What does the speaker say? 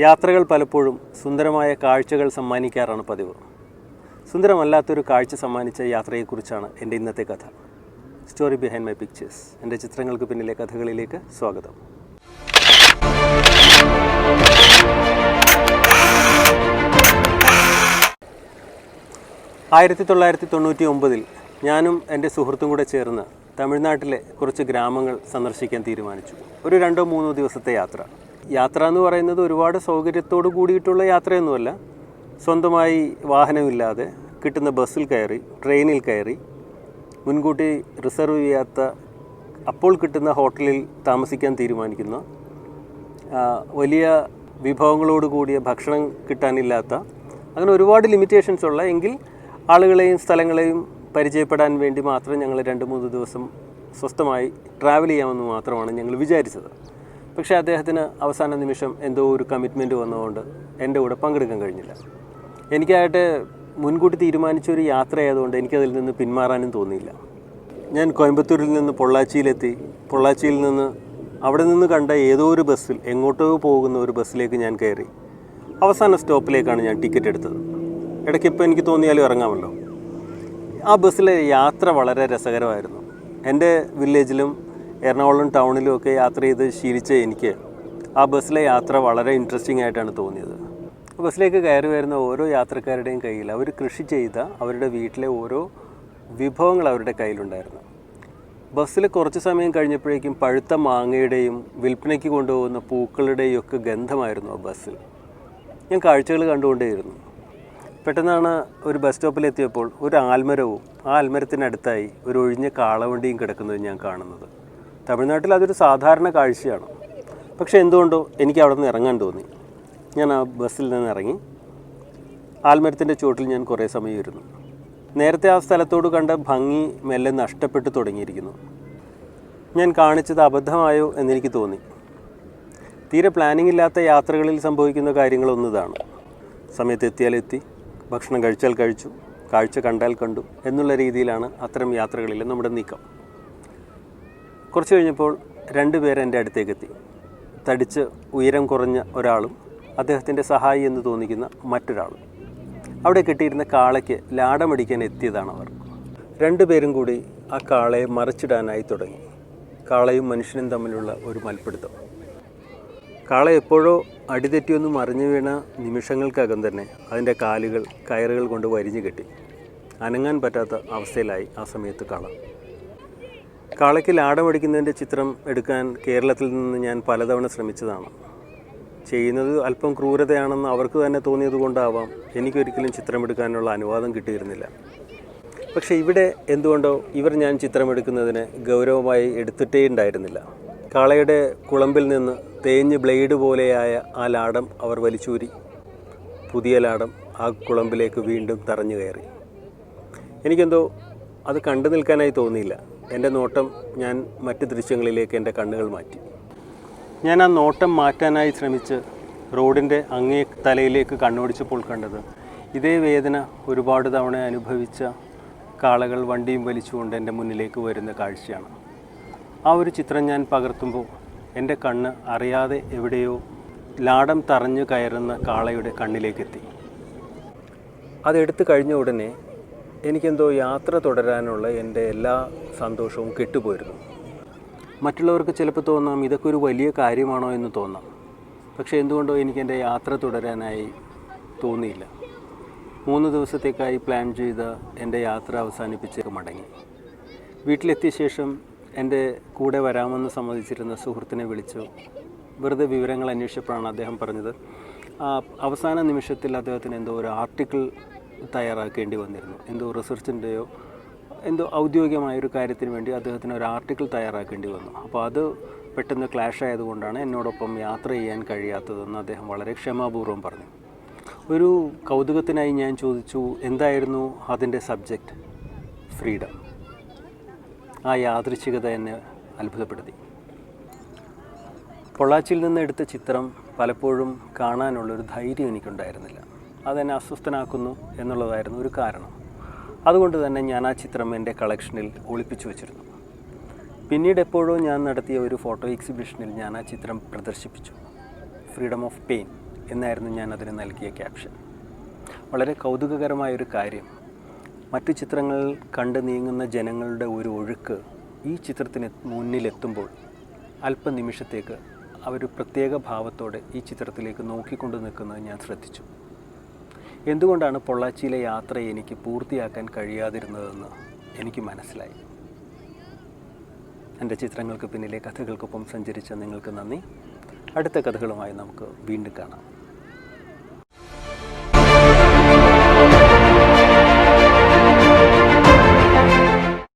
യാത്രകൾ പലപ്പോഴും സുന്ദരമായ കാഴ്ചകൾ സമ്മാനിക്കാറാണ് പതിവ്. സുന്ദരമല്ലാത്തൊരു കാഴ്ച സമ്മാനിച്ച യാത്രയെക്കുറിച്ചാണ് എൻ്റെ ഇന്നത്തെ കഥ. Story behind my pictures. എൻ്റെ ചിത്രങ്ങൾക്ക് പിന്നിലെ കഥകളിലേക്ക് സ്വാഗതം. ആയിരത്തി 1999 ഞാനും എൻ്റെ സുഹൃത്തും കൂടെ ചേർന്ന് തമിഴ്നാട്ടിലെ കുറച്ച് ഗ്രാമങ്ങൾ സന്ദർശിക്കാൻ തീരുമാനിച്ചു. ഒരു 2-3 ദിവസത്തെ യാത്ര എന്ന് പറയുന്നത് ഒരുപാട് സൗകര്യത്തോട് കൂടിയിട്ടുള്ള യാത്രയൊന്നുമല്ല. സ്വന്തമായി വാഹനമില്ലാതെ കിട്ടുന്ന ബസ്സിൽ കയറി, ട്രെയിനിൽ കയറി, മുൻകൂട്ടി റിസർവ് ചെയ്യാത്ത അപ്പോൾ കിട്ടുന്ന ഹോട്ടലിൽ താമസിക്കാൻ തീരുമാനിക്കുന്ന, വലിയ വിഭവങ്ങളോട് കൂടിയ ഭക്ഷണം കിട്ടാനില്ലാത്ത, അങ്ങനെ ഒരുപാട് ലിമിറ്റേഷൻസ് ഉള്ള, എങ്കിൽ ആളുകളെയും സ്ഥലങ്ങളെയും പരിചയപ്പെടാൻ വേണ്ടി മാത്രം ഞങ്ങൾ 2-3 ദിവസം സ്വസ്ഥമായി ട്രാവൽ ചെയ്യാമെന്ന് മാത്രമാണ് ഞങ്ങൾ വിചാരിച്ചത്. പക്ഷേ അദ്ദേഹത്തിന് അവസാന നിമിഷം എന്തോ ഒരു കമ്മിറ്റ്മെൻറ്റ് വന്നതുകൊണ്ട് എൻ്റെ കൂടെ പങ്കെടുക്കാൻ കഴിഞ്ഞില്ല. എനിക്കായിട്ട് മുൻകൂട്ടി തീരുമാനിച്ചൊരു യാത്രയായതുകൊണ്ട് എനിക്കതിൽ നിന്ന് പിന്മാറാനും തോന്നിയില്ല. ഞാൻ കോയമ്പത്തൂരിൽ നിന്ന് പൊള്ളാച്ചിയിലെത്തി. പൊള്ളാച്ചിയിൽ നിന്ന് അവിടെ നിന്ന് കണ്ട ഏതോ ഒരു ബസ്സിൽ, എങ്ങോട്ടോ പോകുന്ന ഒരു ബസ്സിലേക്ക് ഞാൻ കയറി. അവസാന സ്റ്റോപ്പിലേക്കാണ് ഞാൻ ടിക്കറ്റ് എടുത്തത്. ഇടയ്ക്ക് ഇപ്പോൾ എനിക്ക് തോന്നിയാലും ഇറങ്ങാമല്ലോ. ആ ബസ്സിലെ യാത്ര വളരെ രസകരമായിരുന്നു. എൻ്റെ വില്ലേജിലും എറണാകുളം ടൗണിലും ഒക്കെ യാത്ര ചെയ്ത് ശീലിച്ച എനിക്ക് ആ ബസ്സിലെ യാത്ര വളരെ ഇൻട്രസ്റ്റിംഗ് ആയിട്ടാണ് തോന്നിയത്. ബസ്സിലേക്ക് കയറി വരുന്ന ഓരോ യാത്രക്കാരുടെയും കയ്യിൽ അവർ കൃഷി ചെയ്ത അവരുടെ വീട്ടിലെ ഓരോ വിഭവങ്ങൾ അവരുടെ കയ്യിലുണ്ടായിരുന്നു. ബസ്സിൽ കുറച്ച് സമയം കഴിഞ്ഞപ്പോഴേക്കും പഴുത്ത മാങ്ങയുടെയും വിൽപ്പനയ്ക്ക് കൊണ്ടുപോകുന്ന പൂക്കളുടെയും ഒക്കെ ഗന്ധമായിരുന്നു ആ ബസ്സിൽ. ഞാൻ കാഴ്ചകൾ കണ്ടുകൊണ്ടേയിരുന്നു. പെട്ടെന്നാണ് ഒരു ബസ് സ്റ്റോപ്പിലെത്തിയപ്പോൾ ഒരു ആൽമരവും ആ ആൽമരത്തിനടുത്തായി ഒരു ഒഴിഞ്ഞ കാളവണ്ടിയും കിടക്കുന്നത് ഞാൻ കാണുന്നത്. തമിഴ്നാട്ടിൽ അതൊരു സാധാരണ കാഴ്ചയാണ്. പക്ഷേ എന്തുകൊണ്ടോ എനിക്ക് അവിടെ നിന്ന് ഇറങ്ങാൻ തോന്നി. ഞാൻ ആ ബസ്സിൽ നിന്ന് ഇറങ്ങി ആൽമരത്തിൻ്റെ ചുവട്ടിൽ ഞാൻ കുറേ സമയം ഇരുന്നു. നേരത്തെ ആ സ്ഥലത്തോട് കണ്ട ഭംഗി മെല്ലെ നഷ്ടപ്പെട്ടു തുടങ്ങിയിരിക്കുന്നു. ഞാൻ കാണിച്ചത് അബദ്ധമായോ എന്നെനിക്ക് തോന്നി. തീരെ പ്ലാനിങ് ഇല്ലാത്ത യാത്രകളിൽ സംഭവിക്കുന്ന കാര്യങ്ങളൊന്നിതാണ്. സമയത്ത് എത്തിയാലെത്തി, ഭക്ഷണം കഴിച്ചാൽ കഴിച്ചു, കാഴ്ച കണ്ടാൽ കണ്ടു എന്നുള്ള രീതിയിലാണ് അത്തരം യാത്രകളിൽ നമ്മുടെ നീക്കം. കുറച്ച് കഴിഞ്ഞപ്പോൾ 2 പേർ എൻ്റെ അടുത്തേക്ക് എത്തി. തടിച്ച് ഉയരം കുറഞ്ഞ ഒരാളും അദ്ദേഹത്തിൻ്റെ സഹായി എന്ന് തോന്നിക്കുന്ന മറ്റൊരാളും. അവിടെ കെട്ടിയിരുന്ന കാളയ്ക്ക് ലാടമടിക്കാൻ എത്തിയതാണ് അവർ. 2 പേരും കൂടി ആ കാളയെ മറിച്ചിടാനായി തുടങ്ങി. കാളയും മനുഷ്യനും തമ്മിലുള്ള ഒരു മൽപ്പിടുത്തം. കാള എപ്പോഴോ അടിതെറ്റിയൊന്ന് മറിഞ്ഞു വീണ നിമിഷങ്ങൾക്കകം തന്നെ അതിൻ്റെ കാലുകൾ കയറുകൾ കൊണ്ട് വരിഞ്ഞു കെട്ടി. അനങ്ങാൻ പറ്റാത്ത അവസ്ഥയിലായി ആ സമയത്ത് കാള. കാളയ്ക്ക് ലാടമടിക്കുന്നതിൻ്റെ ചിത്രം എടുക്കാൻ കേരളത്തിൽ നിന്ന് ഞാൻ പലതവണ ശ്രമിച്ചതാണ്. ചെയ്യുന്നത് അല്പം ക്രൂരതയാണെന്ന് അവർക്ക് തന്നെ തോന്നിയത് കൊണ്ടാവാം എനിക്കൊരിക്കലും ചിത്രമെടുക്കാനുള്ള അനുവാദം കിട്ടിയിരുന്നില്ല. പക്ഷേ ഇവിടെ എന്തുകൊണ്ടോ ഇവർ ഞാൻ ചിത്രമെടുക്കുന്നതിന് ഗൗരവമായി എടുത്തിട്ടേ ഉണ്ടായിരുന്നില്ല. കാളയുടെ കുളമ്പിൽ നിന്ന് തേഞ്ഞ് ബ്ലേഡ് പോലെയായ ആ ലാടം അവർ വലിച്ചൂരി. പുതിയ ലാടം ആ കുളമ്പിലേക്ക് വീണ്ടും തറഞ്ഞു കയറി. എനിക്കെന്തോ അത് കണ്ടു നിൽക്കാനായി തോന്നിയില്ല. എൻ്റെ നോട്ടം ഞാൻ മറ്റ് ദൃശ്യങ്ങളിലേക്ക് എൻ്റെ കണ്ണുകൾ മാറ്റി. ഞാൻ ആ നോട്ടം മാറ്റാനായി ശ്രമിച്ച് റോഡിൻ്റെ അങ്ങേ തലയിലേക്ക് കണ്ണോടിച്ചപ്പോൾ കണ്ടത് ഇതേ വേദന ഒരുപാട് തവണ അനുഭവിച്ച കാളകൾ വണ്ടിയും വലിച്ചുകൊണ്ട് എൻ്റെ മുന്നിലേക്ക് വരുന്ന കാഴ്ചയാണ്. ആ ഒരു ചിത്രം ഞാൻ പകർത്തുമ്പോൾ എൻ്റെ കണ്ണ് അറിയാതെ എവിടെയോ ലാടം തറഞ്ഞു കയറുന്ന കാളയുടെ കണ്ണിലേക്കെത്തി. അതെടുത്ത് കഴിഞ്ഞ ഉടനെ എനിക്കെന്തോ യാത്ര തുടരാനുള്ള എൻ്റെ എല്ലാ സന്തോഷവും കെട്ടുപോയിരുന്നു. മറ്റുള്ളവർക്ക് ചിലപ്പോൾ തോന്നാം ഇതൊക്കെ ഒരു വലിയ കാര്യമാണോ എന്ന് തോന്നാം. പക്ഷേ എന്തുകൊണ്ടോ എനിക്കെൻ്റെ യാത്ര തുടരാനായി തോന്നിയില്ല. 3 ദിവസത്തേക്കായി പ്ലാൻ ചെയ്ത എൻ്റെ യാത്ര അവസാനിപ്പിച്ച് മടങ്ങി. വീട്ടിലെത്തിയ ശേഷം എൻ്റെ കൂടെ വരാമെന്ന് സമ്മതിച്ചിരുന്ന സുഹൃത്തിനെ വിളിച്ചു വെറുതെ വിവരങ്ങൾ അന്വേഷിച്ചപ്പോഴാണ് അദ്ദേഹം പറഞ്ഞത് അവസാന നിമിഷത്തിൽ അദ്ദേഹത്തിന് എന്തോ ഒരു ആർട്ടിക്കിൾ തയ്യാറാക്കേണ്ടി വന്നിരുന്നു. എന്തോ റിസർച്ചിൻ്റെയോ എന്തോ ഔദ്യോഗികമായൊരു കാര്യത്തിന് വേണ്ടി അദ്ദേഹത്തിന് ഒരു ആർട്ടിക്കിൾ തയ്യാറാക്കേണ്ടി വന്നു. അപ്പോൾ അത് പെട്ടെന്ന് ക്ലാഷ് ആയതുകൊണ്ടാണ് എന്നോടൊപ്പം യാത്ര ചെയ്യാൻ കഴിയാത്തതെന്ന് അദ്ദേഹം വളരെ ക്ഷമാപൂർവ്വം പറഞ്ഞു. ഒരു കൗതുകത്തിനായി ഞാൻ ചോദിച്ചു എന്തായിരുന്നു അതിൻ്റെ സബ്ജക്റ്റ്. ഫ്രീഡം. ആ യാദൃച്ഛികത എന്നെ അത്ഭുതപ്പെടുത്തി. പൊള്ളാച്ചിയിൽ നിന്ന് എടുത്ത ചിത്രം പലപ്പോഴും കാണാനുള്ളൊരു ധൈര്യം എനിക്കുണ്ടായിരുന്നില്ല. അതെന്നെ അസ്വസ്ഥനാക്കുന്നു എന്നുള്ളതായിരുന്നു ഒരു കാരണം. അതുകൊണ്ട് തന്നെ ഞാൻ ആ ചിത്രം എൻ്റെ കളക്ഷനിൽ ഒളിപ്പിച്ചു വച്ചിരുന്നു. പിന്നീട് എപ്പോഴോ ഞാൻ നടത്തിയ ഒരു ഫോട്ടോ എക്സിബിഷനിൽ ഞാൻ ആ ചിത്രം പ്രദർശിപ്പിച്ചു. ഫ്രീഡം ഓഫ് പെയിൻ എന്നായിരുന്നു ഞാൻ അതിന് നൽകിയ ക്യാപ്ഷൻ. വളരെ കൗതുകകരമായൊരു കാര്യം, മറ്റു ചിത്രങ്ങൾ കണ്ട് നീങ്ങുന്ന ജനങ്ങളുടെ ഒരു ഒഴുക്ക് ഈ ചിത്രത്തിന് മുന്നിലെത്തുമ്പോൾ അല്പനിമിഷത്തേക്ക് അവർ പ്രത്യേക ഭാവത്തോടെ ഈ ചിത്രത്തിലേക്ക് നോക്കിക്കൊണ്ട് നിൽക്കുന്നത് ഞാൻ ശ്രദ്ധിച്ചു. എന്തുകൊണ്ടാണ് പൊള്ളാച്ചിയിലെ യാത്ര എനിക്ക് പൂർത്തിയാക്കാൻ കഴിയാതിരുന്നതെന്ന് എനിക്ക് മനസ്സിലായി. എൻ്റെ ചിത്രങ്ങൾക്ക് പിന്നിലെ കഥകൾക്കൊപ്പം സഞ്ചരിച്ച നിങ്ങൾക്ക് നന്ദി. അടുത്ത കഥകളുമായി നമുക്ക് വീണ്ടും കാണാം.